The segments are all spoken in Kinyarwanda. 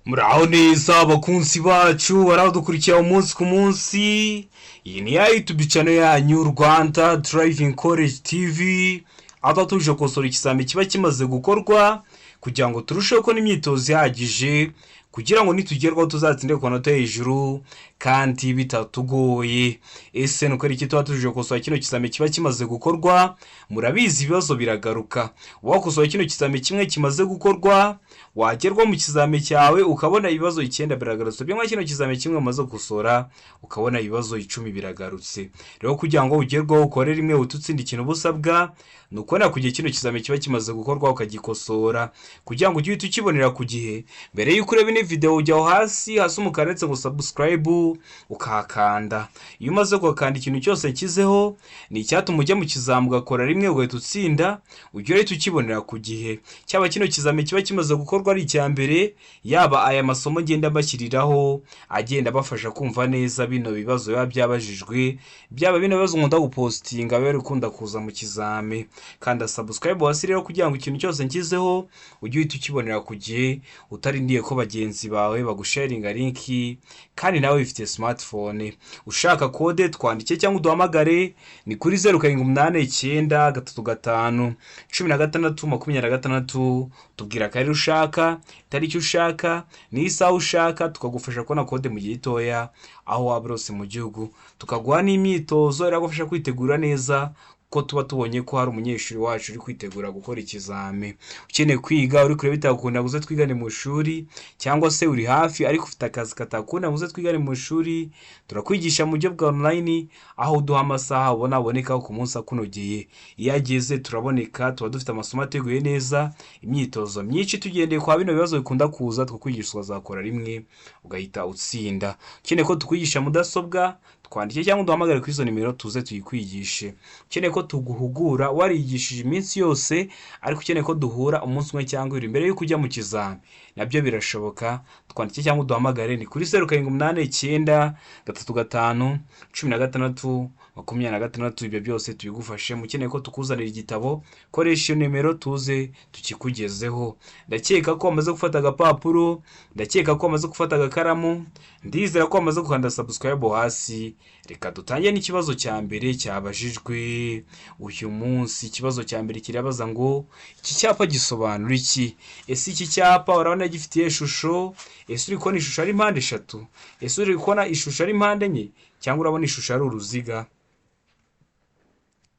Muraho neza abakunzi bacu baradukurikiye umunsi ku munsi. Iyi ni ya YouTube channel yanyu Rwanda Driving College TV. Aho tuje gukosora ikizami kiba kimaze gukorwa kugira ngo turusheho ko n'imyitozo ihagije kugira ngo nitugerwaho tuzatsinde ku manota hejuru kandi bitatugoye. Ese nuko iki tuba tuje gukosora kino kizami kiba kimaze gukorwa, murabizi ibibazo biragaruka. Wakosora kino kizami kimwe kimaze gukorwa, wagerwa mu kizami cyawe ukabona ibibazo 9 biragarutse. Byama kino kizami kimwe umaze gukosora ukabona ibibazo 10 biragarutse. Rero kugira ngo ugerwaho ukore rimwe ututsinde ikintu busabwa nuko na kugiye kino kizami kiba kimaze gukorwa ukagikosora kugira ngo ujye ukibonera ku gihe. Mbere yuko ureba ine video ujyaho hasi umukara ndetse ngo subscribe ukahakanda. Iyo umaze gukanda ikintu cyose kizeho ni icyatuma ujya mu kizamu ugakora rimwe ugahita utsinda, ujye uhita ukibonera ku gihe. Cyaba kino kizami kiba kimaze gukorwa ari icya mbere, yaba aya masomo ngenda bashyiriraho agenda bafasha kumva neza bino bibazo biba byabajijwe, byaba bino bibazo nkunda gupostinga bari ukunda kuza mu kizami. Kanda subscribe hasi rero kugira ngo ikintu cyose nkizeho ujye uhita ukibonera ku gihe, utarindiye ko bagenzi bawe bagusharinga linki kandi nawe bifite smartphone. Ushaka code twandike cyangwa uduhamagare ni kuri 0789 15 16 tubwira kare ushaka, tariki ushaka, ni isaha ushaka, tukagufasha kubona code mu gihe gitoya aho waba rose mu gihugu, tukaguha n'imyitozo iragufasha kwitegura neza ko tuba tubonye ko hari umunyeshuri wacu uri kwitegura gukora ikizami. Ukeneye kwiga uri kure bitakunda guze twigane mu shuri, cyangwa se uri hafi ariko ufite akazi katakunda guze twigane mu shuri, turakwigisha mu buryo bwa online aho duha amasaha ubona aboneka ku munsi akunogeye. Iyo ageze turaboneka, tuba dufite amasomo ateguye neza, imyitozo myinshi tugendeye kwa bino bibazo bikunda kuza, twakwigisha uzakora rimwe ugahita utsinda. Ukeneye ko tukwigisha mudasobwa twandike cyangwa duhamagare kuri izo nimero tuze tuyikwigishe. Ukeneye ko tuguhugura warigishije iminsi yose ariko ukeneye ko duhura umunsi umwe cyangwa ibiri mbere yuko ujya mu kizami, nabyo birashoboka. Twandike cyangwa duhamagare ni kuri 0789 35 16 26. Ibyo byose tubigufashe. Mukeneye ko tukuzanira igitabo, koresha iyo nimero tuze tukikugezeho. Ndakeka ko wamaze gufata agapapuro, ndakeka ko wamaze gufata agakaramu, ndizera ko wamaze gukanda subscribe hasi. Reka dutangiye n'ikibazo cya mbere cyabajijwe uyu munsi. Ikibazo cya mbere kirabaza ngo iki cyapa gisobanura iki? Ese iki cyapa urabona gifitiye ishusho? Ese uri kubona ishusho ari impande eshatu? Ese uri kubona ishusho ari impande enye? Cyangwa urabona ishusho ari uruziga?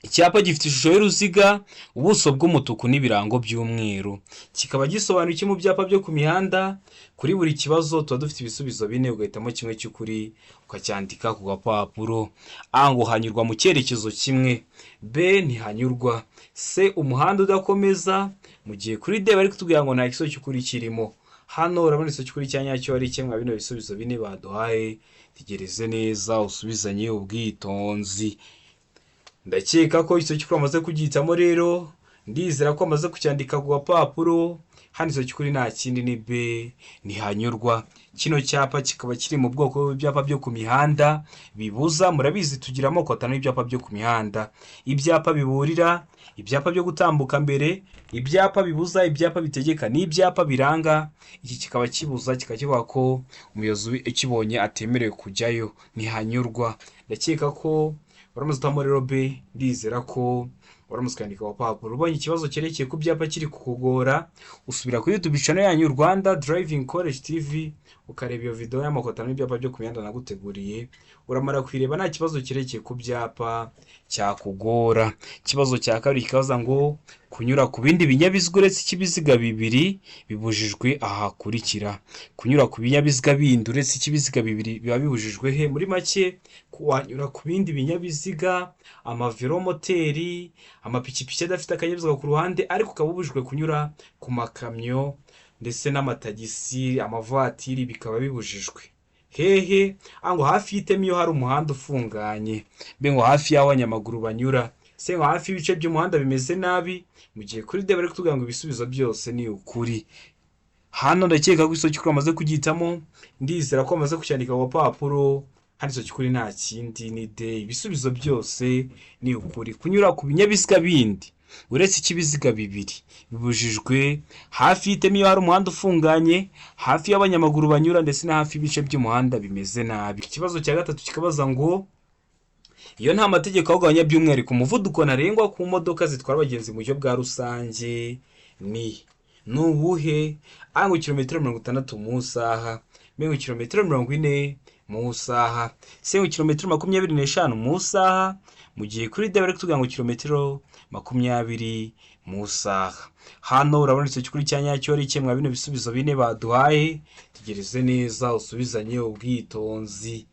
Icyapa gifite ishusho y'uruziga, ubuso bw'umutuku n'ibirango by'umweru. Kikaba gisobanura iki mu byapa byo ku mihanda? Kuri buri kibazo tuba dufite ibisubizo 4 ugahitamo kimwe cy'ukuri ukacyandika ku gapapuro. A ngo hanyurwa mu cyerekezo kimwe, B ntihanyurwa, C umuhanda udakomeza, mu gihe kuri D bari kutubwira ngo nta kiso cy'ukuri kirimo. Hano urabona iso cy'ukuri cyanyacyo ari kimwe bino bisubizo 4 baduhaye. Tegereze neza usubizanye ubwitonzi. Ndakeka ko iso cy'ukuri amaze kugihitamo rero, ndizera ko amaze kucyandika ku gapapuro. Hano iso cy'ukuri nta kindi ni B ntihanyurwa. Kino cyapa kikaba kiri mu bwoko bw'ibyapa byo ku mihanda bibuza. Murabizi tugira amoko atanu y'ibyapa byo ku mihanda: ibyapa biburira, ibyapa byo gutambuka mbere, ibyapa bibuza, ibyapa bitegeka, n'ibyapa biranga. Iki kikaba kibuza, kikakivuga ko umuyobozi ukibonye atemerewe kujyayo, ntihanyurwa. Ndakeka ko waramutse utamo rero B, ndizera ko waramutse kwandika ku papuro. Ubonye ikibazo cyerekeye ku byapa kiri kukugora, usubira kuri YouTube channel yanyu Rwanda Driving College TV ukareba iyo video y'amakotano y'ibyapa byo ku mihanda naguteguriye. Uramara kwireba nta kibazo cyerekeye ku byapa cyakugora. Ikibazo cya kabiri kikabaza ngo kunyura ku bindi binyabiziga uretse ikibiziga bibiri bibujijwe ahakurikira. Kunyura ku binyabiziga bindi uretse ikibiziga bibiri biba bibujijwe he? Muri make kuwanyura ku bindi binyabiziga, amavelomoteri, amapikipiki adafite akanyabiziga ku ruhande, ariko ukabubujijwe kunyura ku makamyo ndetse n'amatagisi, amavatiri bikaba bibujijwe. Hehe? Ngo hafi y'iteme iyo hari umuhanda ufunganye, mbe ngo hafi y'aho abanyamaguru banyura, se ngo hafi y'ibice by'umuhanda bimeze nabi. Mu gihe kuri D bari kutubwira ngo ibisubizo byose ni ukuri. Hano ndakeka ko iso cy'ukuri amaze kugihitamo, ndizera ko amaze kucyandika ku papuro. Hano iso cy'ukuri nta kindi ni D, ibisubizo byose ni ukuri. Kunyura ku binyabiziga bindi uretse icy'ibiziga bibiri bibujijwe hafi y'iteme iyo hari umuhanda ufunganye, hafi y'abanyamaguru banyura ndetse na hafi y'ibice by'umuhanda bimeze nabi. Ikibazo cya gatatu kikabaza ngo iyo nta mategeko awugabanya by'umwihariko umuvuduko ntarengwa ku modoka zitwara abagenzi mu buryo bwa rusange ni ubuhe? A ngo kilometero 60 mu isaha, B ngo kilometero 40 mu isaha, C ngo kilometero 25 mu isaha, mu gihe kuri D bari kutubwira ngo kilometero 20 mu isaha. Hano urabona icyo kuri cya nyacyo ari kimwe bino bisubizo bine baduhaye, tegereze neza usubizanye ubwitonzi.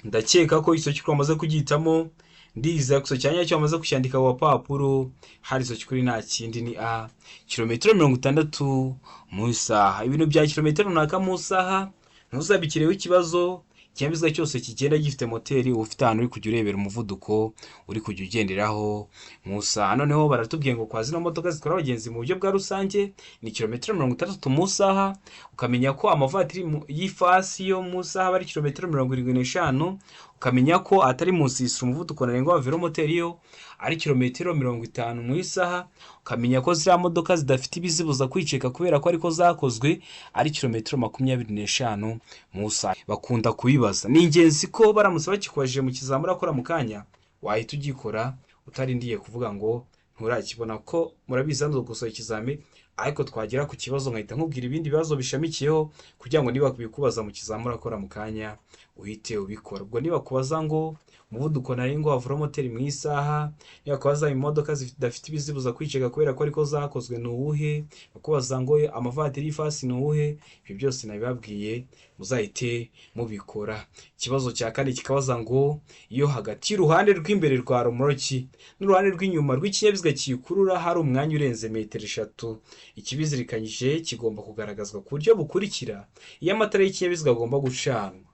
Ndakeka ko iso cyukuri amaze kugitamo, ndiza kuso cyanya cyo amaze kucyandika ku papuro, hari iso cyukuri nta kindi ni A kilometero 60 mu isaha. Ibintu bya kilometero runaka mu isaha ntuzabikireho ikibazo, ikinyabiziga cyose kigenda gifite moteri ufite ahantu uri kujya urebera umuvuduko uri kujya ugenderaho mu isaha. Noneho baratubwiye ngo kwa zino modoka zitwara abagenzi mu buryo bwa rusange ni kilometero 60 mu isaha, ukamenya ko amavatiri y'ifasi yo mu isaha bari kilometero 75, ukamenya ko atari munsi y'isura umuvuduko ntarengwa wa velomoteri yo ari kilometero 50 mu isaha, ukamenya ko ziriya modoka zidafite ibizibuza kwiceka kubera ko ariko zakozwe ari kilometero 25 mu isaha. Bakunda kubibaza, ni ingenzi ko baramutse bakikwaje mu kizamura akora mu kanya wahita ugikora utarindiye kuvuga ngo nturakibona, ko murabizi hano gusoza ikizami ariko twagera ku kibazo nkahita nkubwira ibindi bibazo bishamikiyeho kugira ngo niba kubikubaza mu kizamura akora mu kanya uhite ubikora. Ubwo niba kubaza ngo umuvuduko ntarengwa wa velomoteri mu isaha, niba kubaza imodoka zidafite ibizibuza kwiceka kubera ko ariko zakozwe ni uwuhe, bakubaza ngo amavatiri y'ifasi ni uwuhe, ibyo byose nabibabwiye muzahite mubikora. Ikibazo cya kane kikabaza ngo iyo hagati y'uruhande rw'imbere rwa romoroki n'uruhande rw'inyuma rw'ikinyabiziga kikurura hari umwanya urenze metero 3, ikibizirikanyije kigomba kugaragazwa ku buryo bukurikira iyo amatara y'ikinyabiziga agomba gucanwa.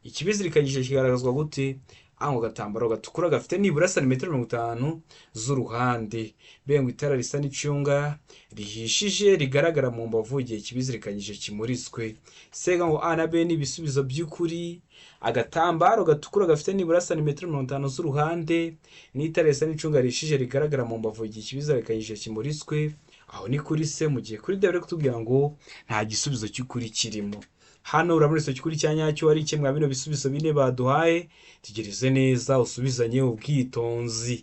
Ikibizirikanyije kigaragazwa gute? A ngo gatambaro gatukura gafite nibura santimetero 50 z'uruhande, B ngo itara risa n'icunga rihishije rigaragara mu mbavu igihe kibizirikanyije kimuritswe, C ngo A na B ni ibisubizo by'ukuri. Agatambaro gatukura gafite nibura santimetero 50 z'uruhande n'itara risa n'icunga rihishije rigaragara mu mbavu igihe kibizirikanyije kimuritswe, aho ni kuri C. Mu gihe kuri D bari kutubwira ngo nta gisubizo cy'ukuri kirimo. Hano urabona iso cyukuri cya nyacyo ari kimwe bino bisubizo bine baduhaye, tegereze neza usubizanye ubwitonzi.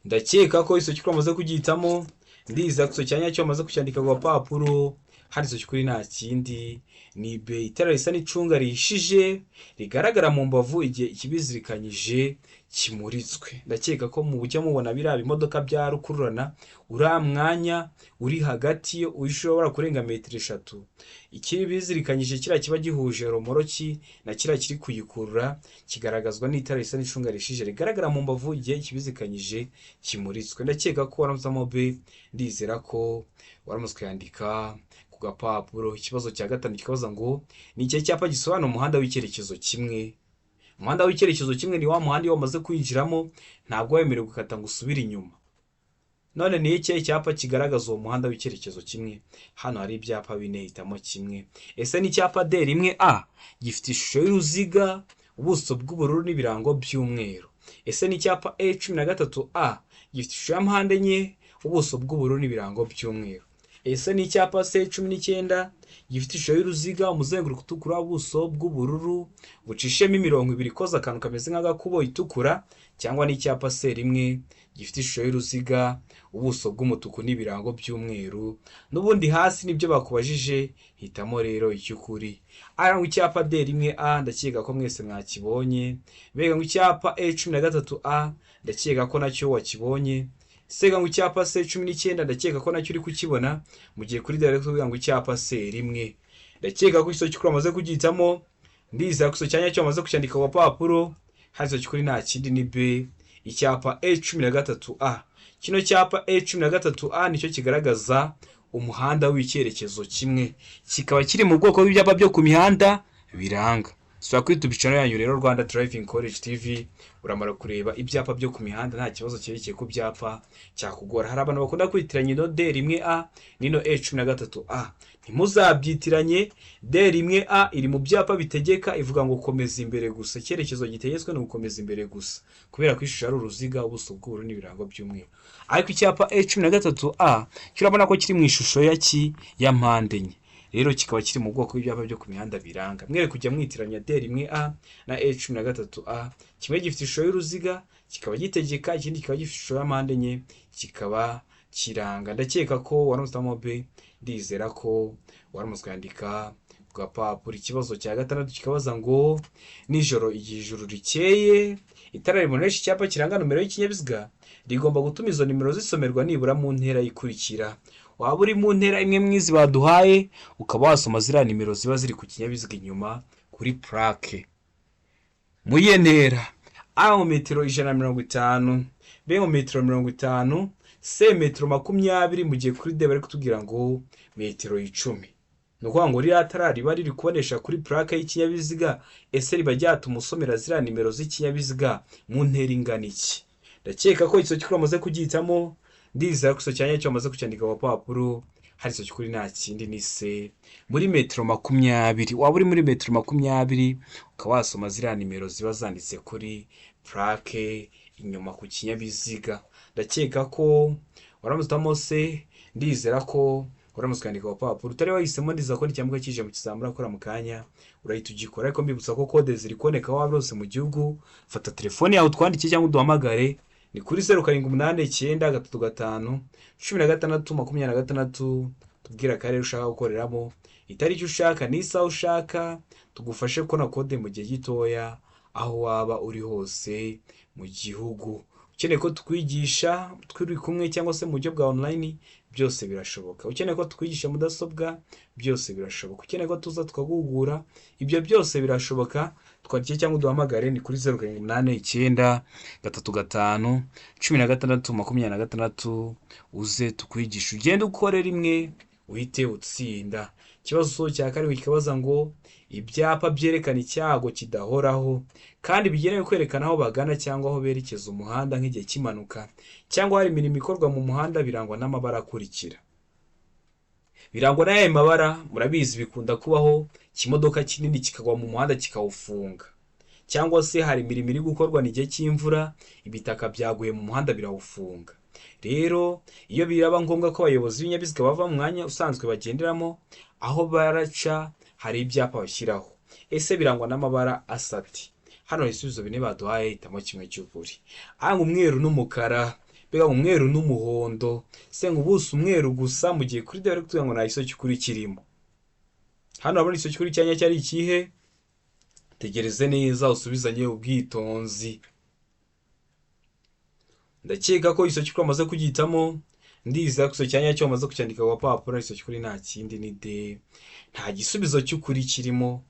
Ndakeka ko iso cyukuri amaze kugitamo, ndiza kuso cya nyacyo amaze kucyandika ku papuro, hari iso cyukuri nta kindi ni B itara risa n'icunga rihishije rigaragara mu mbavu igihe ikibizirikanyije kimuritswe. Ndakeka ko mu bujya mubona biriya bimodoka bya rukururana uriya mwanya uri hagati yo ushobora kurenga metero 3, ikibizirikanyije kiriya kiba gihuje romoroki na kiriya kiri kuyikurura kigaragazwa n'itara risa n'icunga rihishije rigaragara mu mbavu igihe ikibizirikanyije kimuritswe. Ndakeka ko waramuzamo B, ndizera ko waramutse kuyandika ku gapapuro. Ikibazo cya gatanu kikabaza ngo ni ikihe cyapa gisobanura umuhanda w'icyerekezo kimwe? Umuhanda w'icyerekezo kimwe ni wa muhanda iyo wamaze kwinjiramo ntabwo wemerewe gukata ngo usubire inyuma. None ni ikihe cyapa kigaragaza uwo muhanda w'icyerekezo kimwe? Hano hari ibyapa bine, hitamo kimwe. Ese ni icyapa D1A gifite ishusho y'uruziga, ubuso bw'ubururu n'ibirango by'umweru. Ese ni icyapa E13A gifite ishusho ya mpande enye, ubuso bw'ubururu n'ibirango by'umweru. Ese ni icyapa C19 gifite ishusho y'uruziga, umuzenguruko utukura, ubuso bw'ubururu bucishemo imirongo ibiri ikoza akantu kameze nk'agakubo itukura, cyangwa ni icyapa C1 gifite ishusho y'uruziga, ubuso bw'umutuku n'ibirango by'umweru. N'ubundi hasi nibyo bakubajije, hitamo rero icy'ukuri. A ngo icyapa D1A ndakeka ko mwese mwakibonye. B ngo icyapa E13A ndakeka ko nacyo wakibonye. C ngo icyapa C19 ndakeka ko nacyo uri kukibona, mu gihe kuri direct kuvuga ngo icyapa C1. Ndakeka ko iso cyukuri amaze kugitamo, ndiza kuso cyanya cyo amaze kucyandika ku papuro, hazo cyukuri nta kindi ni B icyapa E13A. Kino cyapa E13A nicyo kigaragaza umuhanda w'icyerekezo kimwe, kikaba kiri mu bwoko bw'ibyapa byo ku mihanda biranga. sura kuri YouTube channel yanyu rero Rwanda Driving College TV, uramara kureba ibyapa byo ku mihanda nta kibazo cyerekeye ku byapa cyakugora. Hari abantu bakunda kwitiranya ino D1A n'ino E13A. Ntimuzabyitiranye. D1A iri mu byapa bitegeka, ivuga ngo komeza imbere gusa, icyerekezo gitegetswe no gukomeza imbere gusa, kubera ko ishusho ari uruziga, ubuso bw'ubururu n'ibirango by'umweru. Ariko icyapa E13A kirabona ko kiri mu ishusho ya mpande enye, rero kikaba kiri mu bwoko bw'ibyapa byo ku mihanda biranga. Mwere kujya mwitiranya D1A na E13A. Kimwe gifite ishusho y'uruziga, kikaba gitegeka, ikindi kikaba gifite ishusho ya mpande enye, kikaba kiranga. Ndakeka ko waramutamo be, ndizera ko waramutse kwandika ku gapapuro. Ikibazo cya gatandatu kikabaza ngo nijoro igihe ijuru rikeye, itara ribonesha icyapa kiranga nomero y'ikinyabiziga rigomba gutuma izo nimero zisomerwa nibura mu ntera ikurikira. Waba uri mu ntera imwe mwizi baduhaye, ukaba wasoma ziriya nimero ziba ziri ku kinyabiziga inyuma kuri plaque. Muyihe ntera? A mu metero 150, B mu metero 50, C metero 20, mu gihe kuri D bari kutubwira ngo metero 10. Nuko ngo ririya tara riba riri kubonesha kuri plaque y'ikinyabiziga, ese riba ryatuma usomera ziriya nimero z'ikinyabiziga mu ntera ingana iki? Ndakeka ko iso cyukuri amaze kugihitamo, ndizera ko iso cyanya cyo amaze kucyandika ku papuro. Hari iso cyukuri nta kindi ni C muri metero 20. Waba uri muri metero 20, ukaba wasoma ziriya nimero ziba zanditse kuri plaque inyuma ku kinyabiziga. Ndakeka ko waramutamo C, ndizera ko waramutse kwandika ku papuro. Utari wahisemo, ndiza ko n'icyambuka kije mu kizamura akora mu kanya urahita ugikora. Ariko mbibutsa ko code ziri kuboneka waba rose mu gihugu. Fata telefone yawe twandike cyangwa uduhamagare, ni kuri 0789 tubwira akarere ushaka gukoreramo, itariki ushaka n'isaha ushaka, tugufashe kubona code mu gihe gitoya aho waba uri hose mu gihugu. Ukeneye ko tukwigisha turi kumwe cyangwa se mu buryo bwa online, byose birashoboka. Ukeneye ko tukwigisha mudasobwa, byose birashoboka. Ukeneye ko tuza tukagugura, ibyo byose birashoboka. Twandike cyangwa uduhamagare, ni kuri 0789 uze tukwigisha, ugende ukore rimwe uhite utsinda. Ikibazo cya karindwi kikabaza ngo ibyapa byerekana icyago kidahoraho kandi bigenewe kwerekana aho bagana cyangwa aho berekeza umuhanda nk'igihe cy'impanuka cyangwa hari imirimo ikorwa mu muhanda birangwa n'amabara akurikira. Birangwa n'aya mabara murabizi bikunda kubaho, kimodoka kinini kikagwa mu muhanda kikawufunga, cyangwa se hari imirimo iri gukorwa n'igihe cy'imvura, ibitaka byaguye mu muhanda birawufunga. Rero iyo biraba ngombwa ko abayobozi b'ibinyabiziga bava mu mwanya usanzwe bagenderamo, aho baraca hari ibyapa bashyiraho. Ese birangwa n'amabara asati? Hano ibisubizo bine baduhaye, hitamo kimwe cy'ukuri. Anga umweru n'umukara, bega umweru n'umuhondo, se ngubuso umweru gusa, mu gihe kuri dore kutuga ngo nta iso cy'ukuri kirimo. Hano abona iso cy'ukuri cyanya cyari ikihe? Tegereze neza usubizanye ubwitonzi. Ndakeka ko iso cy'ukuri amaze kugihitamo, ndizera ko iso cyanya cyo amaze kucyandika ku papuro. Iso cy'ukuri nta kindi ni D. Nta gisubizo cy'ukuri kirimo.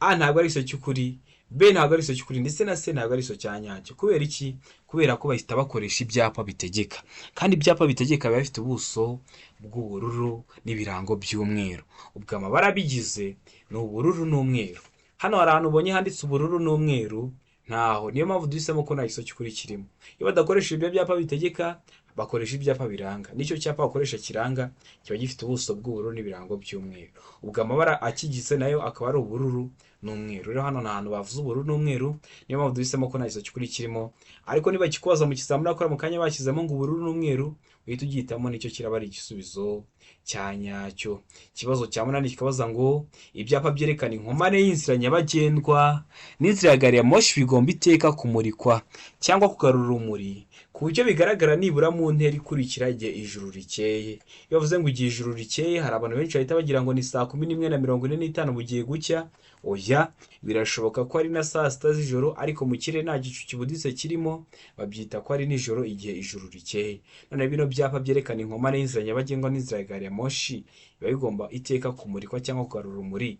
A ntabwo ari iso cy'ukuri, B ntabwo ari iso cy'ukuri, ndetse na C ntabwo ari iso cyanyacyo. Kubera iki? Kubera ko bahita bakoresha ibyapa bitegeka, kandi ibyapa bitegeka biba bifite ubuso bw'ubururu n'ibirango by'umweru. Ubwo amabara bigize ni ubururu n'umweru. Hano hari ahantu ubonye handitse ubururu n'umweru, ntaho. Niyo mpamvu duhisemo ko nta iso cy'ukuri kirimo. Iyo badakoresha ibyo byapa bitegeka, bakoresha ibyapa biranga. Nicyo cyapa bakoresha kiranga kiba gifite ubuso bw'ubururu n'ibirango by'umweru. Ubwo amabara akigize nayo akaba ari ubururu n'umweru. Rero hano nta hantu bavuze ubururu n'umweru, niyo mpamvu duhisemo ko nta iso cy'ukuri kirimo. Ariko niba kikubaza mu kizamura akora mu kanya bashyizemo ngo ubururu n'umweru, uhita ugihitamo, nicyo kiraba ari igisubizo cyanyacyo. Ikibazo cya 8 kikabaza ngo ibyapa byerekana inkomane y'inzira nyabagendwa n'inzira ya gari ya moshi bigomba iteka kumurikwa cyangwa kugarura urumuri ku buryo bigaragara nibura mu ntera ikurikira igihe ijuru rikeye. Iyo bavuze ngo igihe ijuru rikeye, hari abantu benshi bahita bagira ngo ni 11:45 mu gihe gucya. Oya, birashoboka ko ari na saa 6 z'ijoro, ariko mu kirere nta gicu kibuditse kirimo, babyita ko ari nijoro igihe ijuru rikeye. None bino byapa byerekana inkomane y'inzira nyabagendwa n'inzira ya gari ya moshi biba bigomba iteka kumurikwa cyangwa kugarura urumuri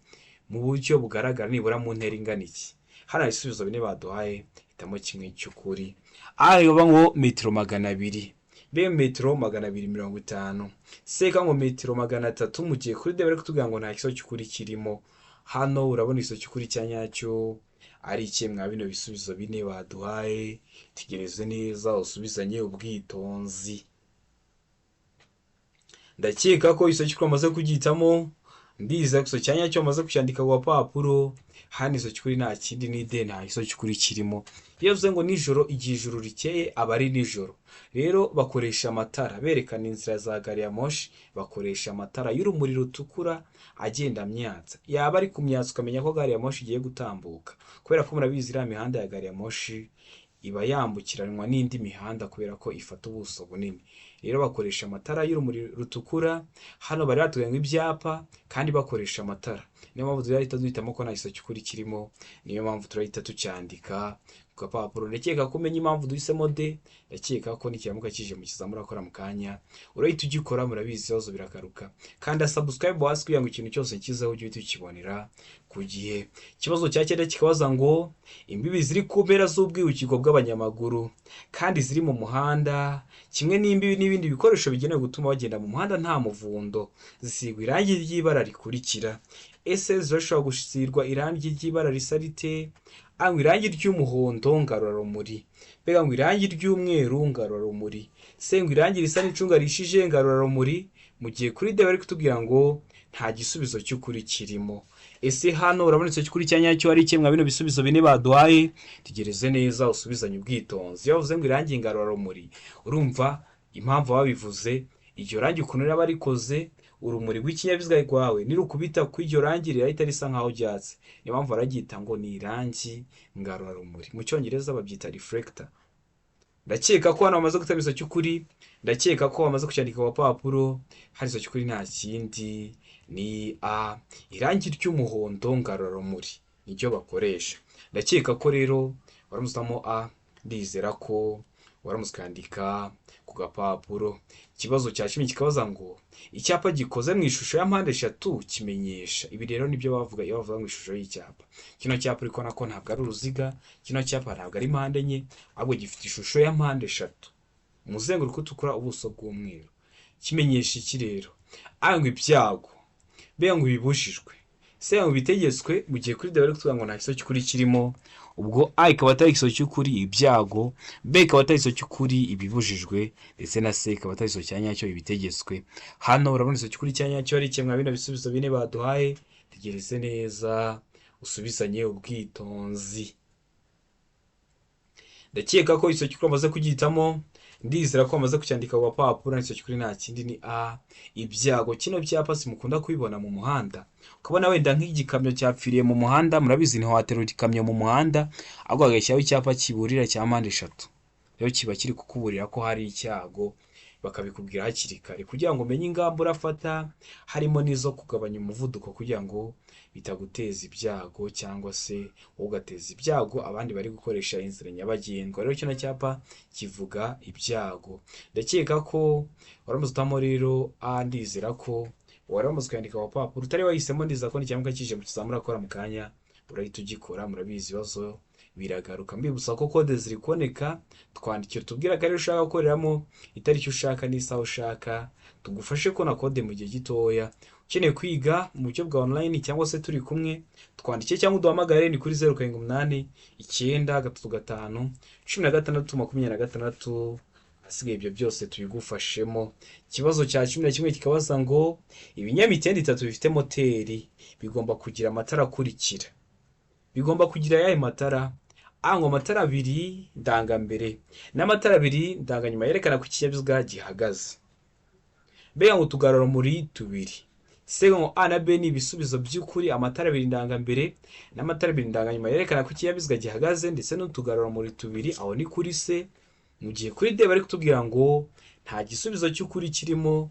mu buryo bugaragara nibura mu ntera ingana iki? Hano ibisubizo bine baduhaye, hitamo kimwe cy'ukuri. A yoba ngo metero 200, B metero 250, C ngo metero 300, mu gihe kuri D bari kutubwira ngo nta kiso cy'ukuri kirimo. hano urabona iso cy'ukuri cya nyacyo ari iki mwa bino bisubizo bine baduhaye. Tegereze neza usubizanye ubwitonzi. Ndakeka ko iso cy'ukuri amaze kugitamo, ndiza gusa cya nyacyo amaze kucyandika ku papuro. Hano iso cy'ukuri nta kindi ni de, nta iso cy'ukuri kirimo. Iyo bivuze ngo nijoro, igihe ijuru rikeye aba ari nijoro. Rero bakoresha amatara berekana inzira za gari ya moshi, bakoresha amatara y'urumuri rutukura agenda amyatsa. Yaba ari kumyatsa ukamenya ko gari ya moshi igiye gutambuka, kubera ko murabizi iriya mihanda ya gari ya moshi iba yambukiranwa n'indi mihanda kubera ko ifata ubuso bunini. Rero bakoresha amatara y'urumuri rutukura. Hano bari batubwiye ngo ibyapa kandi bakoresha amatara. Niyo mpamvu turahita duhitamo ko nta iso cy'ukuri kirimo, niyo mpamvu turahita tucyandika ku gapapuro. Ndakeka ko umenya impamvu duhisemo de, ndakeka ko nikiramuka kije mu kizamura akora mu kanya urahita ugikora. Murabizi ibibazo biragaruka, kandi subscribe hasi kugira ngo ikintu cyose kizaho ujye tukibonera ku gihe. Ikibazo cya cyenda kikabaza ngo imbibi ziri ku mpera z'ubwihukiko bw'abanyamaguru kandi ziri mu muhanda, kimwe n'imbibi n'ibindi bikoresho bigenewe gutuma bagenda mu muhanda nta muvundo, zisigwa irangi ry'ibara rikurikira. Ese zirashobora gusirwa irangi ry'ibara risa rite? Angwa irangi ry'umuhondo ngarurarumuri, mbega ngo irangi ry'umweru ngarurarumuri, se ngo irangi risa n'icunga rishije ngarurarumuri. Mu gihe kuri de bari kutubwira ngo nta gisubizo cy'ukuri kirimo. Ese hano urabonetse cy'ukuri cya nyacyo ari iki mwa bino bisubizo bine baduhaye? Tegereze neza usubizanye ubwitonzi. Iyo bavuze ngo irangi ngarurarumuri, urumva impamvu babivuze. Iryo rangi ukuntu raba rikoze, urumuri rw'ikinyabiziga rwawe nirukubita ku iryo rangi rirahita risa nkaho ryatse. Niyo mpamvu bararyita ngo ni irangi ngarurarumuri. Mu cyongereza babyita reflector. Ndakeka ko hano bamaze gutaba iso cy'ukuri, ndakeka ko bamaze kucyandika ku papuro. Hari iso cy'ukuri nta kindi ni a, irangi ry'umuhondo ngarurarumuri niryo bakoresha. Ndakeka ko rero waramuzamo a, ndizera ko waramutse ukandika ku gapapuro. Ikibazo cya cumi kikabaza ngo icyapa gikoze mu ishusho ya mpande eshatu kimenyesha. Ibi rero nibyo bavuga iyo bavuga ngo ishusho y'icyapa. Kino cyapa uri kubona ko ntabwo ari uruziga, kino cyapa ntabwo ari mpande enye, ahubwo gifite ishusho ya mpande eshatu, umuzenguruko utukura, ubuso bw'umweru. Kimenyesha iki rero? Ngo ibyago, mbega ngo bibujijwe, se ngo bitegetswe. Mu gihe kuri de bari kutubwira ngo nta iso cy'ukuri kirimo, ubwo a ikaba atari iso cy'ukuri ibyago, b ikaba atari iso cy'ukuri ibibujijwe, ndetse na c ikaba atari iso cya nyacyo ibitegetswe. Hano urabona iso cy'ukuri cya nyacyo ari kimwe bino bisubizo bine baduhaye. Tegereze neza usubizanye ubwitonzi. Ndakeka ko iso cy'ukuri amaze kugitamo, ndizera ko bamaze kucyandika ku gapapuro. Iso cy'ukuri nta kindi ni a, ibyago. Kino byapa simukunda kubibona mu muhanda, ukabona wenda nk'igikamyo cyapfiriye mu muhanda. Murabizi ntiwaterura igikamyo mu muhanda, ahubwo bagashyiraho icyapa kiburira cya mpande eshatu. Rero kiba kiri kukuburira ko hari icyago, bakabikubwira hakiri kare kugira ngo umenye ingamba urafata, harimo n'izo kugabanya umuvuduko kugira ngo bitaguteza ibyago, cyangwa se ugateza ibyago abandi bari gukoresha inzira nyabagendwa. Rero kino cyapa kivuga ibyago. Ndakeka ko waramutse utamo rero a, ndizera ko waramutse kwandika ku papuro. Utari wahisemo, ndizera ko n'ikiyamuka kije mu kizamura akora mu kanya urahita ugikora. Murabizi ibibazo biragaruka. Mbibutsa ko kode ziri kuboneka, twandikira tubwira ko ari ushaka gukoreramo, itariki ushaka n'isaha ushaka, tugufashe ko na kode mu gihe gitoya. Ukeneye kwiga mu buryo bwa online cyangwa se turi kumwe, twandike cyangwa uduhamagare ni kuri 0789931626. Asigaye ibyo byose tubigufashemo. Ikibazo cya 11 kikabaza ngo ibinyamitende 3 bifite moteri bigomba kugira amatara akurikira. Bigomba kugira yahe matara? Ngo amatara 2 ndangambere n'amatara 2 ndanganyuma yerekana ko ikinyabiziga gihagaze. Mbega ngo utugarurarumuri 2. Se ngo a na b ni ibisubizo by'ukuri. Amatara 2 ndangambere n'amatara 2 ndanganyuma yerekana ko ikinyabiziga gihagaze, ndetse n'utugarurarumuri 2. Aho ni kuri se. Mu gihe kuri de bari kutubwira ngo nta gisubizo cy'ukuri kirimo.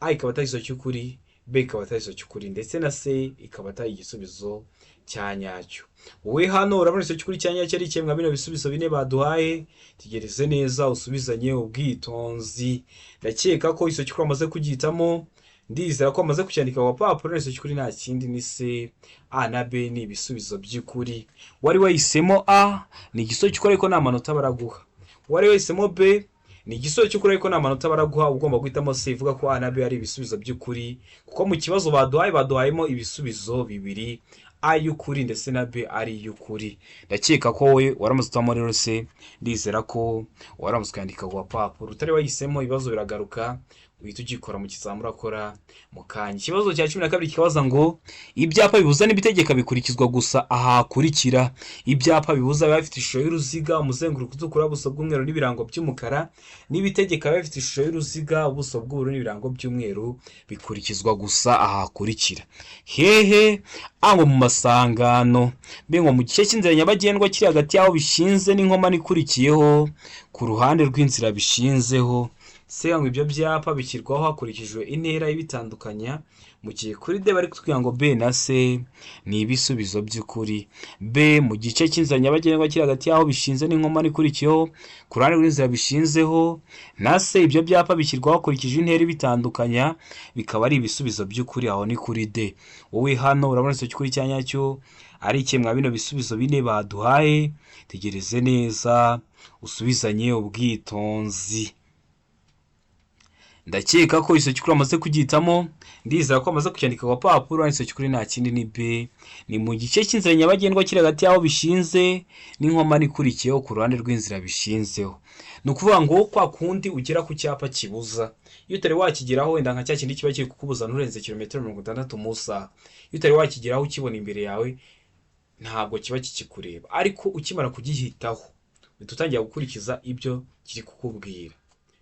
A ikaba atari iso cy'ukuri, b ikaba atari iso cy'ukuri, ndetse na c ikaba atari igisubizo cya nyacyo. Wowe hano urabona iso cy'ukuri cya nyacyo ari kimwe bino bisubizo bine baduhaye. Tegereze neza usubizanye ubwitonzi. Ndakeka ko iso cy'ukuri amaze kugitamo, ndizera ko amaze kucyandika ku papuro. Iso cy'ukuri nta kindi ni c, a na b ni ibisubizo by'ukuri. Wari wahisemo a, ni igisubizo cy'ukuri ariko nta manota baraguha. Wari wahisemo b, ni igisubizo cy'ukuri ariko nta manota baraguha. Ugomba guhitamo c ivuga ko a na b ari ibisubizo by'ukuri, kuko mu kibazo baduhayemo ibisubizo bibiri. A y'ukuri ndetse na B ari iy'ukuri. Ndakeka ko wowe waramutse utamo rero se, ndizera ko waramutse ukandika ku gapapuro utari wahisemo, ibibazo biragaruka uhita ugikora mu kizamini urakora mu kanya. Ikibazo cya 12 kibaza ngo ibyapa bibuza n'ibitegeka bikurikizwa gusa aha hakurikira. Ibyapa bibuza biba bifite ishusho y'uruziga, umuzenguruko utukura, ubuso bw'umweru n'ibirango by'umukara, n'ibitegeka biba bifite ishusho y'uruziga, ubuso bw'ubururu n'ibirango by'umweru, bikurikizwa gusa aha hakurikira. Hehe? A ngo mu masangano, B ngo mu gice cy'inzira nyabagendwa kiri hagati y'aho bishinze n'inkomane ikurikiyeho ku ruhande rw'inzira bishinzeho. C ngo ibyo byapa bishyirwaho hakurikijwe intera y'ibitandukanya, mu gihe kuri D bari kutubwira ngo B na C ni ibisubizo by'ukuri. B mu gice cy'inzira nyabagendwa kiri hagati y'aho bishinze n'inkomane ikurikiyeho ku ruhande rw'inzira bishinzeho, na C ibyo byapa bishyirwaho hakurikije intera ibitandukanya, bikaba ari ibisubizo by'ukuri. Aho ni kuri D. Wowe hano urabona icyo cy'ukuri cya nyacyo ari kimwe mwa bino bisubizo bine baduhaye. Tegereze neza usubizanye ubwitonzi. Ndakeka ko iso cyukuri amaze kugitamo, ndizera ko amaze kucyandika ku papuro. Iso cyukuri nta kindi ni B, ni mu gice cy'inzira nyabagendwa kiri hagati y'aho bishinze n'inkomane ikurikiyeho ku ruhande rw'inzira bishinzeho. Ni ukuvuga ngo kwa kundi ugera ku cyapa kibuza, iyo utari wakigeraho wenda nka cya kindi kiba kiri kukubuza nturenze kilometero 60 mu saha, iyo utari wakigeraho ukibona imbere yawe ntabwo kiba kikikureba, ariko ukimara kugihitaho uhita utangira gukurikiza ibyo kiri kukubwira.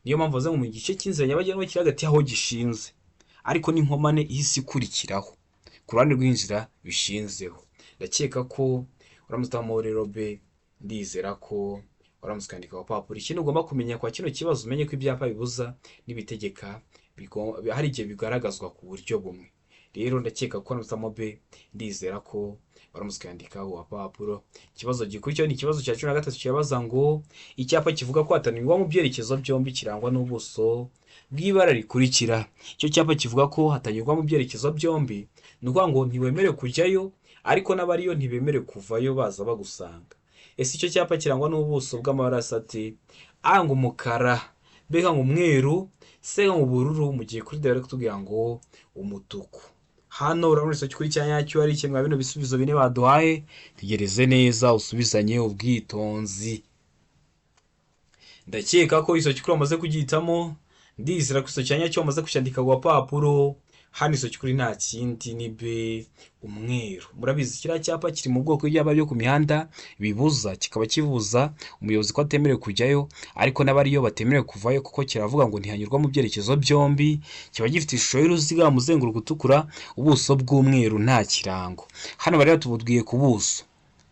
Niyo mpamvu bavuze ngo mu gice cy'inzira nyabagendwa kiri hagati y'aho gishinze, ariko n'inkomane ihise ikurikiraho ku ruhande rw'inzira bishinzeho. Ndakeka ko uramutse utamo rero B, ndizera ko waramutse ukandika ku papuro. Ikintu ugomba kumenya kwa kino kibazo, umenye ko ibyapa bibuza n'ibitegeka hari igihe bigaragazwa ku buryo bumwe. Rero ndakeka ko waramutse utamo B, ndizera ko waramutse ukandika ku papuro. Ikibazo gikurikiyeho ni ikibazo cya 13 kibaza ngo icyapa kivuga ko hatanirwa mu byerekezo byombi kirangwa n'ubuso bw'ibara rikurikira. Icyo cyapa kivuga ko hatanyurwa mu byerekezo byombi, ni ukuvuga ngo ntiwemerewe kujyayo, ariko n'abariyo ntibemerewe kuvayo baza bagusanga. Ese icyo cyapa kirangwa n'ubuso bw'amabara ati A ngo umukara, B ngo umweru, C ngo ubururu, mu gihe kuri D bari kutubwira ngo umutuku. Hano urabona iso cyukuri cya nyacyo ari kimwe bino bisubizo bine baduhaye. Tegereze neza usubizanye ubwitonzi. Ndakeka ko iso cyukuri amaze kugitamo, ndizera ko iso cya nyacyo amaze kucyandika ku papuro. Hano iso cyukuri nta kindi ni B, umweru. Murabizi kiriya cyapa kiri mu bwoko bw'ibyapa byo ku mihanda bibuza, kikaba kibuza umuyobozi ko atemerewe kujyayo, ariko n'abariyo batemerewe kuvayo, kuko kiravuga ngo ntihanyurwa mu byerekezo byombi. Kiba gifite ishusho y'uruziga, umuzenguruko utukura, ubuso bw'umweru, nta kirango. Hano bari batubwiye ku buso,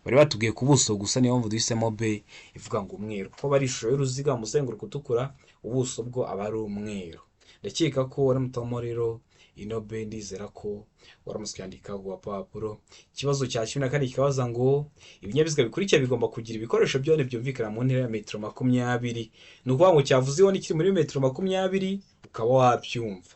bari batubwiye ku buso gusa, niyo mpamvu duhisemo B ivuga ngo umweru, kuko bari ishusho y'uruziga, umuzenguruko utukura, ubuso bwo aba ari umweru. Ndakeka ko waramutamo rero ino B, ndizera ko waramutse ukandika ku papuro. Ikibazo cya 14 kikabaza ngo ibinyabiziga bikurikira bigomba kugira ibikoresho byone byumvikana mu ntera ya metero 20. Ni ukuvuga ngo cyavuzeho ni kiri muri metero 20 ukaba wabyumva.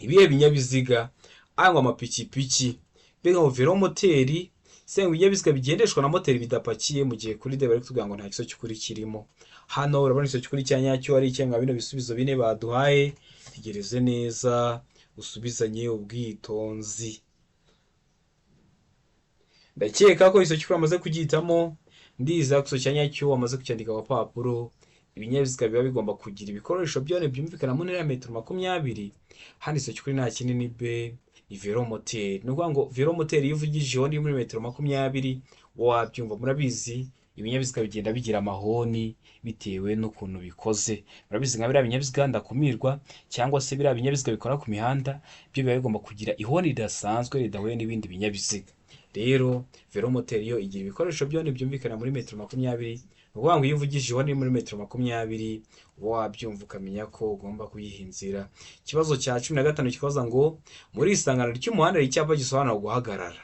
Ibihe binyabiziga? A ngo amapikipiki, B ngo velomoteri, C ngo ibinyabiziga bigendeshwa na moteri bidapakiye, mu gihe kuri D bari kutubwira ngo nta kiso cy'ukuri kirimo. Hano urabona iso cy'ukuri cya nyacyo ari icyenga bino bisubizo bine baduhaye. Tegereze neza usubizanye ubwitonzi. Ndakeka ko iso cy'ukuri amaze kugitamo, ndizera ko iso cya nyacyo amaze kucyandika ku papuro. Ibinyabiziga biba bigomba kugira ibikoresho byone byumvikana mu ntera ya metero 20. Hano iso cy'ukuri nta kindi ni B, ni velomoteri. Ni ukuvuga ngo velomoteri iyo uvugijeho ni muri metero 20 wabyumva. Murabizi ibinyabiziga bigenda bigira amahoni bitewe n'ukuntu bikoze. Murabizi nka biriya binyabiziga ndakumirwa cyangwa se biriya binyabiziga bikora ku mihanda, byo biba bigomba kugira ihoni ridasanzwe ridahuye n'ibindi binyabiziga. Rero velomoteri yo igira ibikoresho byone byumvikana muri metero 20. Ni ukuvuga ngo iyo uvugije ihoni muri metero 20 uba wabyumva ukamenya ko ugomba kuyiha inzira. Ikibazo cya 15 kibaza ngo muri isangano ry'umuhanda hari icyapa gisobanura guhagarara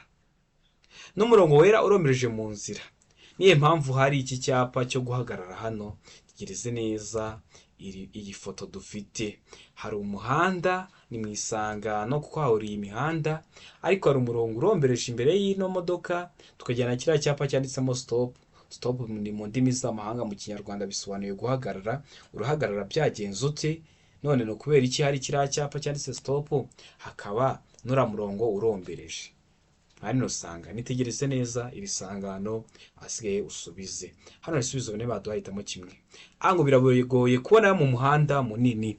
n'umurongo wera uromereje mu nzira. Niyo mpamvu hari iki cyapa cyo guhagarara hano. Tegereze neza iyi foto dufite. Hari umuhanda, ni mu isangano kuko hahuriye imihanda, ariko hari umurongo urombereje imbere y'ino modoka, tukajyana kiriya cyapa cyanditsemo stop. Stop ni mu ndimi z'amahanga, mu kinyarwanda bisobanuye guhagarara. Urahagarara byagenze ute? None no kubera iki hari kiriya cyapa cyanditse stop hakaba nura murongo urombereje? hano usanga nitegereze neza iri sangano asigaye usubize. Hano ibisubizo bine baduhahitamo kimwe. Ango biragoye kubona mu muhanda munini.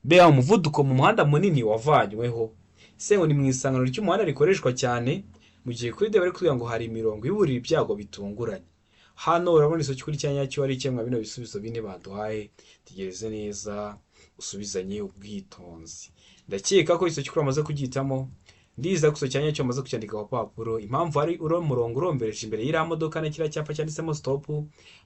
Bea umuvuduko mu muhanda munini wavanyweho. Sengo ni mu isangano ry'umuhanda rikoreshwa cyane mu gihe kuri de bari kuvuga ngo hari imirongo y'uburira ibyago bitunguranye. Hano urabona isoki kuri cyanya cyo ari cyangwa bino bisubizo bine baduhaye. Tegereze neza usubizanye ubwitonzi. Ndakeka ko isoki kuri amaze kugitamo. Ndiza guso cyanya cyo amaze kucyandika ku papuro. Impamvu ari murongo urombereje imbere y'ira modoka na kira cyapa cyanditsemo stop.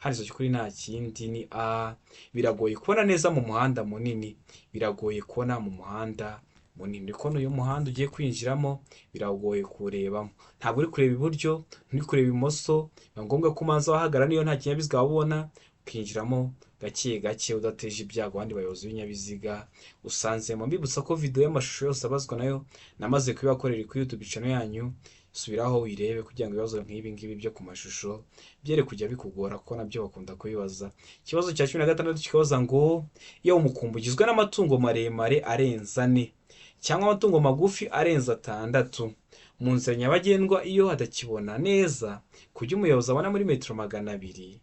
Hari isoki kuri nta kindi ni a. Biragoye kubona neza mu muhanda munini. Biragoye kubona mu muhanda munini. Ko no muhanda ugiye kwinjiramo biragoye kurebamo. Ntabwo uri kureba iburyo, nturi kureba imoso. Ngombwa ko umanza wahagara niyo nta kinyabiziga wabona ukinjiramo gake gake udateje ibyago abandi bayobozi b'inyabiziga usanzemo. Mbibutsa ko video y'amashusho yose abazwa nayo namaze kubibakorera kuri YouTube channel yanyu. Subiraho wirebe kugira ngo ibibazo nk'ibi ngibi byo ku mashusho byere kujya bikugora ko nabyo bakunda kubibaza. Ikibazo cya 16 kikabaza ngo iyo umukumbi ugizwe n'amatungo maremare arenza 4 cyangwa amatungo magufi arenza 6 mu nzira nyabagendwa iyo hadakibona neza kujya umuyobozi abona muri metero 200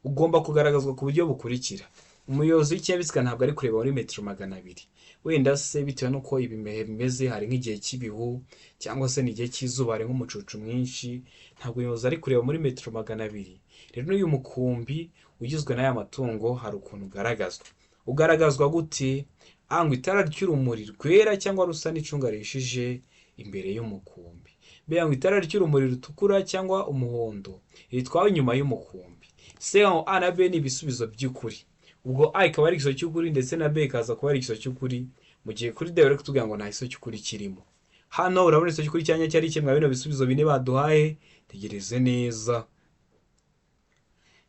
ugomba kugaragazwa ku buryo bukurikira. Umuyobozi w'ikinyabiziga ntabwo ari kureba muri metero 200. Wenda se bitewe nuko ibimehe bimeze, hari nk'igihe cy'ibihu cyangwa se n'igihe cy'izuba ari nk'umucucu mwinshi, ntabwo umuyobozi ari kureba muri metero 200. Rero n'uyu mukumbi ugizwe n'aya matungo hari ukuntu ugaragazwa gute? Ango itara ry'urumuri rwera cyangwa rusa n'icunga rishije imbere y'umukumbi. Be ango itara ry'urumuri rutukura cyangwa umuhondo ritwawe inyuma y'umukumbi. Se aho A na B ni ibisubizo by'ukuri. Ubwo A ikaba ari igiso cy'ukuri ndetse na B ikaza kuba ari igiso cy'ukuri, mu gihe kuri D bari kutubwira ngo nta igiso cy'ukuri kirimo. Hano urabona igiso cy'ukuri cyanya cyari kimwe bino bisubizo bine baduhaye. Tegereze neza.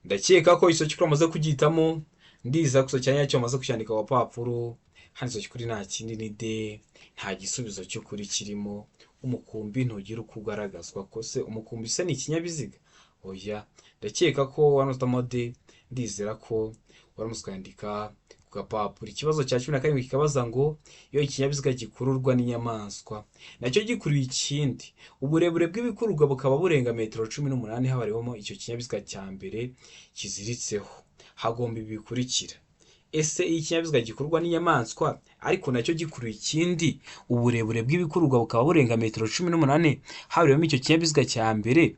Ndakeka ko igiso cy'ukuri amaze kugitamo. Ndiza guso cyanya cyo amaze kucyandika ku papuro. Hano igiso cy'ukuri nta kindi ni D. Nta gisubizo cy'ukuri kirimo. Umukumbi ntugira uko ugaragazwa ko se umukumbi se ni ikinyabiziga. Oya, ndakeka ko wanotamo D. Ndizera ko waramuswandika ku gapapuro. Ikibazo cya 17 kikabaza ngo iyo ikinyabiziga gikururwa n'inyamaswa nacyo gikuruye ikindi, uburebure bw'ibikururwa bukaba burenga metero 18 habarewemo icyo kinyabiziga cya mbere kiziritseho, hagomba ibi bikurikira. Ese iyi kinyabiziga gikururwa n'inyamaswa ariko nacyo gikuruye ikindi, uburebure bw'ibikururwa bukaba burenga metero 18 habarewemo icyo kinyabiziga cya mbere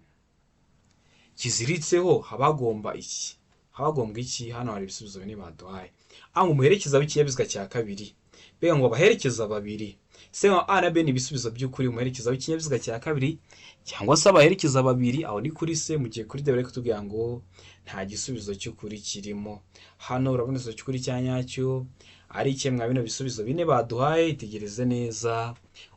kiziritseho, habagomba iki? Habagombwa iki? Hano hari ibisubizo bine baduhaye. Ango umuherekeza w'ikinyabiziga cya kabiri. Be ngo abaherekeza babiri. Se A na B ni ibisubizo by'ukuri. Umuherekeza w'ikinyabiziga cya kabiri cyangwa se abaherekeza babiri aho ni kuri se, mu gihe kuri D bari kutubwira ngo nta gisubizo cy'ukuri kirimo. Hano urabona igiso cy'ukuri cyanyacyo ari kimwe bino bisubizo bine baduhaye. Itegereze neza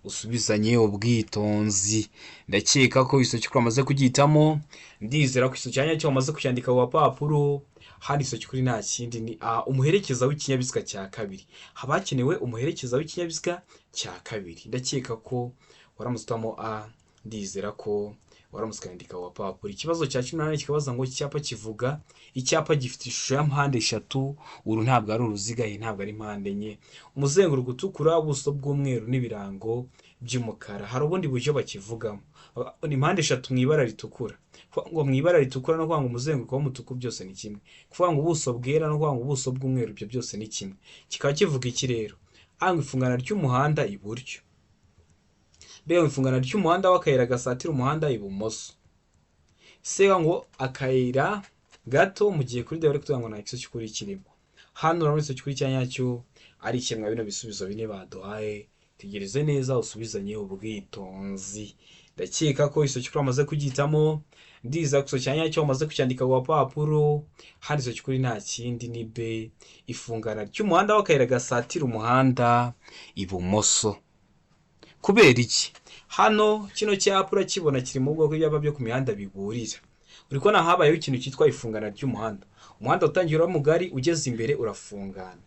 usubizanye ubwitonzi. Ndakeka ko igiso cy'ukuri amaze kugitamo. Ndizera ko igiso cyanyacyo amaze kucyandika ku papuro. Handi igiso cy'ukuri nta kindi ni A, umuherekeza w'ikinyabiziga cya kabiri. Habakenewe umuherekeza w'ikinyabiziga cya kabiri. Ndakeka ko waramustamo A. Ndizera ko waramuskandika ku papuro. Ikibazo cya 18 kikabaza ngo icyapa kivuga. Icyapa gifite ishusho ya mpande 3. Uru ntabwo ari uruziga, iyi ntabwo ari mpande enye. Umuzenguruko utukura, ubuso bw'umweru n'ibirango by'umukara. Hari ubundi buryo bakivugamo. Ni mpande 3 mu ibara ritukura. Ngo mu ibara ritukura no kwanga umuzenguruko w'umutuku byose ni kimwe. Kuvuga ngo ubuso bwera no kwanga ubuso bw'umweru ibyo byose ni kimwe. Kikaba kivuga iki rero? Ango ifungana ry'umuhanda iburyo. Be ifungana ry'umuhanda w'akayira gasatira umuhanda ibumoso. Se ngo akayira gato, mu gihe kuri D bari kutubwira ngo nta giso cy'ukuri kirimo. Hano urabona igiso cy'ukuri cyanyacyo ari kimwe bino bisubizo bine baduhaye. Tegereze neza usubizanye ubwitonzi. Ndakeka ko igiso cy'ukuri amaze kugitamo. Ndiza guso cyanyacyo amaze kucyandika ku papuro. Handi igiso cy'ukuri nta kindi ni B, ifungana ry'umuhanda w'akayira gasatira umuhanda ibumoso. Kubera iki? Hano kino cyapura kibona kiri mu bwoko bw'ibyapa byo ku mihanda biburira. Uri ko habayeho ikintu cyitwa ifungana ry'umuhanda. Umuhanda utangira mugari ugeze imbere urafungana,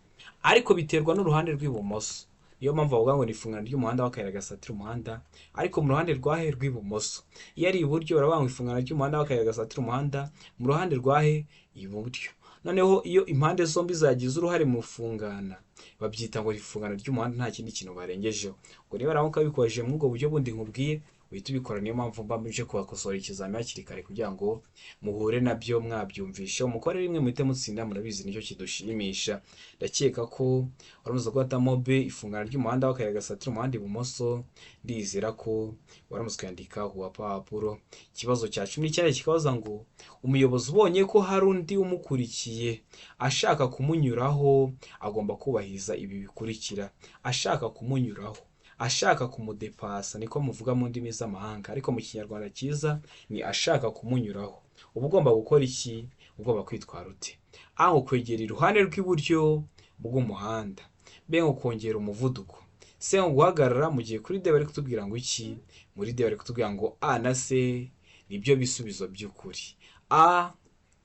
ariko biterwa n'uruhande rw'ibumoso. Niyo mpamvu bavuga ngo ni ifungana ry'umuhanda w'akayira gasatira umuhanda, ariko mu ruhande rwahe rw'ibumoso. Iyo ari iburyo baravuga ngo ifungana ry'umuhanda w'akayira gasatira umuhanda mu ruhande rwahe iburyo. Noneho iyo impande zombi zagize uruhare mu fungana babyita ngo ifungana ry'umuhanda, nta kindi kintu barengejeho. Ngo niba ramuka bikojeje mu ubwo buryo bundi nkubwiye uhita ubikora. Niyo mpamvu mba muje kubakosora ikizamini hakiri kare kugira ngo muhure nabyo mwabyumvishe, umukore rimwe muhite mutsinda, murabizi nicyo kidushimisha. Ndakeka ko waramaze guhatamo B, ifungana ry'umuhanda w'akayira gasatira umuhanda ibumoso. Ndizera ko waramaze kuyandika ku gapapuro. Ikibazo cya 19 kikabaza ngo umuyobozi ubonye ko hari undi umukurikiye ashaka kumunyuraho agomba kubahiriza ibi bikurikira. Ashaka kumunyuraho, ashaka kumudepasa, niko muvuga mu ndimi z'amahanga, ariko mu kinyarwanda cyiza ni ashaka kumunyuraho. Uba ugomba gukora iki? Ugomba kwitwara ute? A, ngo kwegera iruhande rw'iburyo bw'umuhanda. B, ngo kongera umuvuduko. C, ngo guhagarara. Mu gihe kuri D bari kutubwira ngo iki? Muri D bari kutubwira ngo A na C nibyo bisubizo by'ukuri. A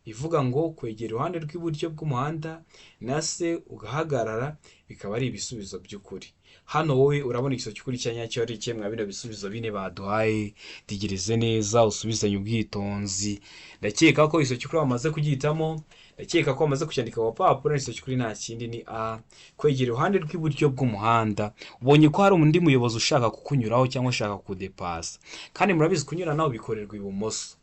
ivuga ngo kwegera iruhande rw'iburyo bw'umuhanda, na C ugahagarara, bikaba ari ibisubizo by'ukuri. Hano wowe urabona ikiso cy'ukuri cya nyacyo ari kimwe bino bisubizo bine baduhaye. Tegereze neza usubizanye ubwitonzi. Ndakeka ko ikiso cy'ukuri bamaze kugihitamo, ndakeka ko bamaze kucyandika ku papuro. Ikiso cy'ukuri nta kindi ni A, kwegera iruhande rw'iburyo bw'umuhanda. Ubonye ko hari undi muyobozi ushaka kukunyuraho cyangwa ushaka kudepasa, kandi murabizi kunyura naho bikorerwa ibumoso.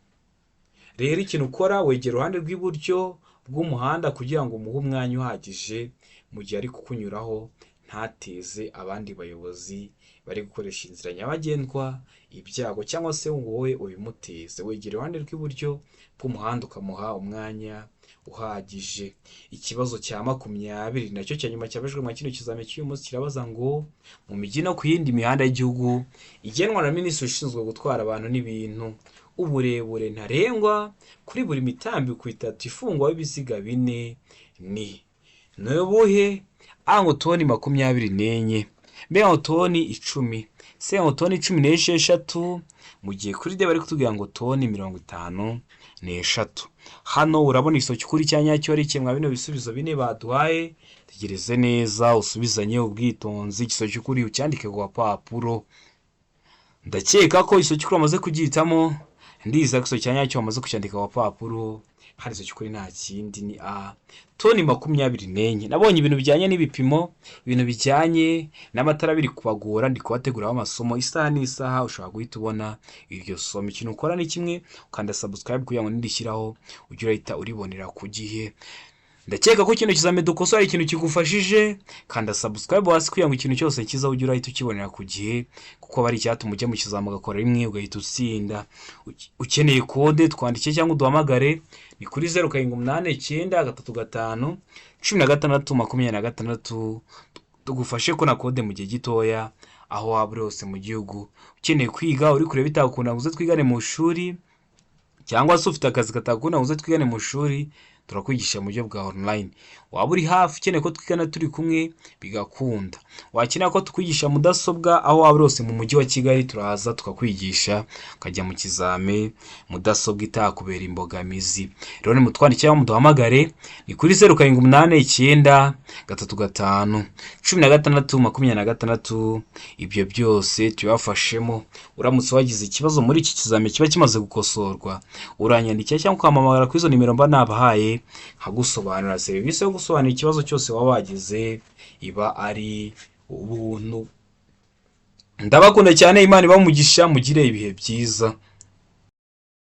Rero ikintu ukora, wegera iruhande rw'iburyo bw'umuhanda kugira ngo umuhe umwanya uhagije mu gihe ari kukunyuraho, ntateze abandi bayobozi bari gukoresha inzira nyabagendwa ibyago, cyangwa se ngo wowe ubimuteze. Wegera iruhande rw'iburyo bw'umuhanda ukamuha umwanya uhagije. Ikibazo cya 20 nacyo cya nyuma cyabajwe mu kino kizamini cy'uyu munsi kirabaza ngo mu mijyi no ku yindi mihanda y'igihugu igenwa na minisitiri ushinzwe gutwara abantu n'ibintu, uburebure ntarengwa kuri buri mitambiko 3 ifungwa w'ibiziga 4 ni ubuhe? A, ngo toni 24. B, ngo toni 10. C, ngo toni 16. Mu gihe kuri D bari kutubwira ngo toni 53. Hano urabona ikiso cy'ukuri cya nyacyo ari kimwe bino bisubizo bine baduhaye. Tegereze neza usubizanye ubwitonzi. Ikiso cy'ukuri ucyandike ku gapapuro. Ndakeka ko ikiso cy'ukuri bamaze kugihitamo. Ndiza ikiso cya nyacyo bamaze kucyandika ku gapapuro. Hari ikiso cy'ukuri nta kindi ni A, toni 24. Nabonye ibintu bijyanye n'ibipimo, ibintu bijyanye n'amatara biri kubagora, ndi kubateguraho amasomo isaha n'isaha. Ushobora guhita ubona iryo somo. Ikintu ukora ni kimwe, ukanda subscribe kugira ngo nindishyiraho ujye urahita uribonera ku gihe. Ndakeka ko kino kizame dukosora ikintu kigufashije. Kanda subscribe hasi kugira ngo ikintu cyose kiza ujye urahita ukibonera ku gihe, kuko bari icyatuma ujya mu kizamo ugakora rimwe ugahita utsinda. Ukeneye kode twandike cyangwa uduhamagare ni kuri 0788351626. Tugufashe ko na kode mu gihe gitoya aho waba uri hose mu gihugu. Ukeneye kwiga uri kureba bitakunda ngo uze twigane mu shuri, cyangwa se ufite akazi katakunda ngo uze twigane mu shuri, turakwigisha mu buryo bwa online. Waba uri hafi ukeneye ko twigana turi kumwe bigakunda, wakenera ko tukwigisha mudasobwa aho waba hose mu mujyi wa Kigali, turahaza tukakwigisha ukajya mu kizame mudasobwa itakubera imbogamizi. Rero ni mutwandikira muduhamagare ni kuri 0788351626. Ibyo byose tubafashemo. Uramutse wagize ikibazo muri iki kizame kiba kimaze gukosorwa, uranyandikira cyangwa ukamamagara kuri izo nimero mba nabahaye nkagusobanurira. Serivisi yo gusobanura ikibazo cyose waba wagize iba ari ubuntu. Ndabakunda cyane, Imana ibamugisha, mugire ibihe byiza.